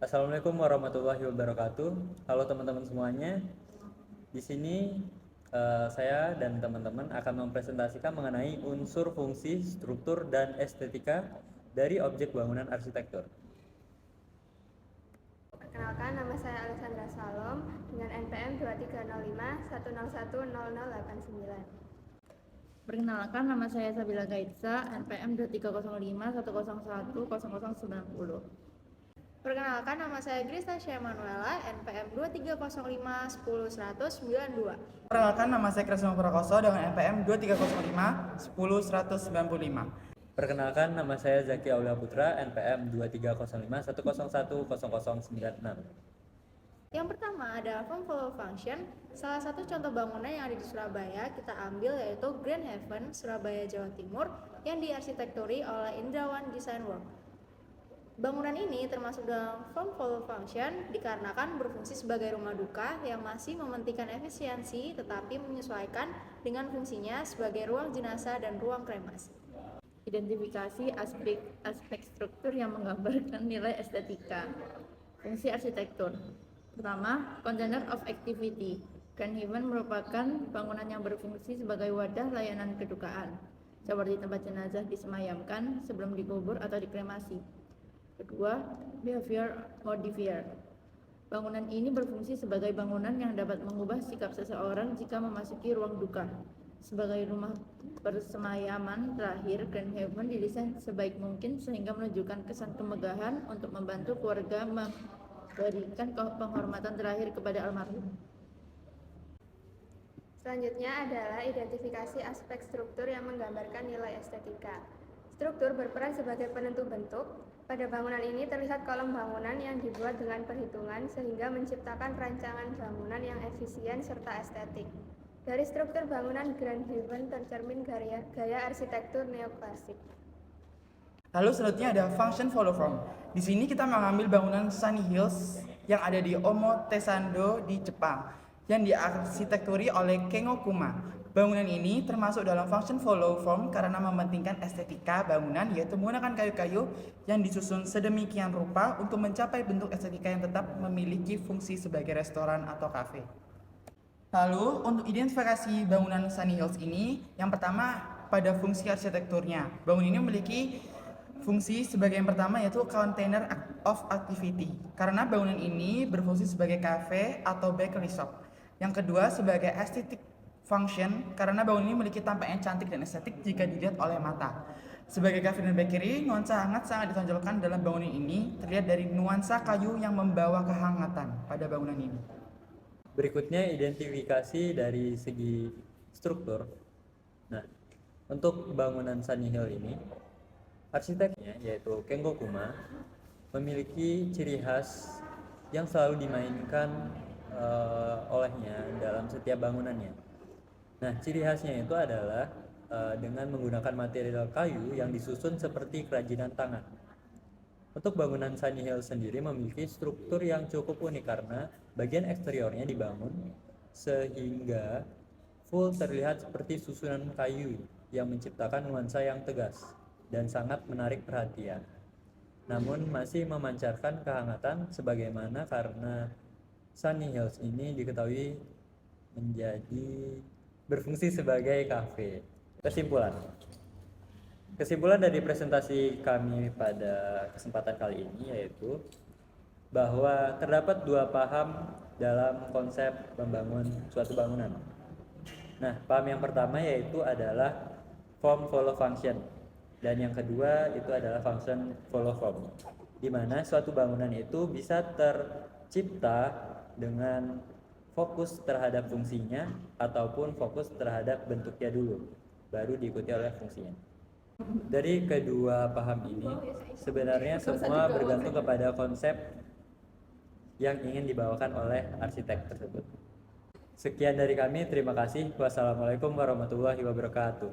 Assalamualaikum warahmatullahi wabarakatuh. Halo teman-teman semuanya. Di sini saya dan teman-teman akan mempresentasikan mengenai unsur fungsi, struktur, dan estetika dari objek bangunan arsitektur. Perkenalkan, nama saya Alexandra Salom dengan NPM 2305101089. Perkenalkan, nama saya Sabila Gaitsa, NPM 230510101090. Perkenalkan, nama saya Grista Syamanuela, NPM 2305101092. Perkenalkan, nama saya Kresno Prakoso dengan NPM 2305 Perkenalkan, nama saya Zaki Aulia Putra, NPM 230510110096. Yang pertama adalah form follow function. Salah satu contoh bangunan yang ada di Surabaya kita ambil yaitu Grand Haven, Surabaya, Jawa Timur yang diarsitekturi oleh Indrawan Design Work. Bangunan ini termasuk dalam form follow function dikarenakan berfungsi sebagai rumah duka yang masih mementingkan efisiensi tetapi menyesuaikan dengan fungsinya sebagai ruang jenazah dan ruang kremasi. Identifikasi aspek struktur yang menggambarkan nilai estetika. Fungsi arsitektur. Pertama, container of activity. Grand Haven merupakan bangunan yang berfungsi sebagai wadah layanan kedukaan, seperti tempat jenazah disemayamkan sebelum dikubur atau dikremasi. Kedua, behavior modifier. Bangunan ini berfungsi sebagai bangunan yang dapat mengubah sikap seseorang jika memasuki ruang duka. Sebagai rumah persemayaman terakhir, Grand Haven didesain sebaik mungkin sehingga menunjukkan kesan kemegahan untuk membantu keluarga memberikan penghormatan terakhir kepada almarhum. Selanjutnya adalah identifikasi aspek struktur yang menggambarkan nilai estetika. Struktur berperan sebagai penentu bentuk. Pada bangunan ini terlihat kolom bangunan yang dibuat dengan perhitungan sehingga menciptakan rancangan bangunan yang efisien serta estetik. Dari struktur bangunan Grand Haven tercermin gaya arsitektur neoklasik. Lalu selanjutnya ada function follow form. Di sini kita mengambil bangunan Sunny Hills yang ada di Omotesando di Jepang yang diarsitekturi oleh Kengo Kuma. Bangunan ini termasuk dalam function follow form karena mementingkan estetika bangunan, yaitu menggunakan kayu-kayu yang disusun sedemikian rupa untuk mencapai bentuk estetika yang tetap memiliki fungsi sebagai restoran atau kafe. Lalu untuk identifikasi bangunan Sunny Hills ini, yang pertama pada fungsi arsitekturnya. Bangunan ini memiliki fungsi sebagai yang pertama yaitu container of activity, karena bangunan ini berfungsi sebagai cafe atau bakery shop. Yang kedua sebagai aesthetic function, karena bangunan ini memiliki tampak yang cantik dan estetik jika dilihat oleh mata. Sebagai cafe dan bakery, nuansa hangat sangat ditonjolkan dalam bangunan ini, terlihat dari nuansa kayu yang membawa kehangatan pada bangunan ini. Berikutnya identifikasi dari segi struktur. Nah, untuk bangunan Sunny Hill ini, arsiteknya yaitu Kengo Kuma memiliki ciri khas yang selalu dimainkan olehnya dalam setiap bangunannya. Nah, ciri khasnya itu adalah dengan menggunakan material kayu yang disusun seperti kerajinan tangan. Untuk bangunan Sunny Hill sendiri memiliki struktur yang cukup unik karena bagian eksteriornya dibangun sehingga full terlihat seperti susunan kayu yang menciptakan nuansa yang tegas dan sangat menarik perhatian. Namun masih memancarkan kehangatan sebagaimana karena Sunny Hills ini diketahui menjadi berfungsi sebagai kafe. Kesimpulan dari presentasi kami pada kesempatan kali ini yaitu bahwa terdapat dua paham dalam konsep membangun suatu bangunan. Nah, paham yang pertama yaitu adalah form follow function, dan yang kedua itu adalah function follow form, di mana suatu bangunan itu bisa tercipta dengan fokus terhadap fungsinya ataupun fokus terhadap bentuknya dulu, baru diikuti oleh fungsinya. Dari kedua paham ini sebenarnya semua bergantung kepada konsep yang ingin dibawakan oleh arsitek tersebut. Sekian dari kami, terima kasih. Wassalamualaikum warahmatullahi wabarakatuh.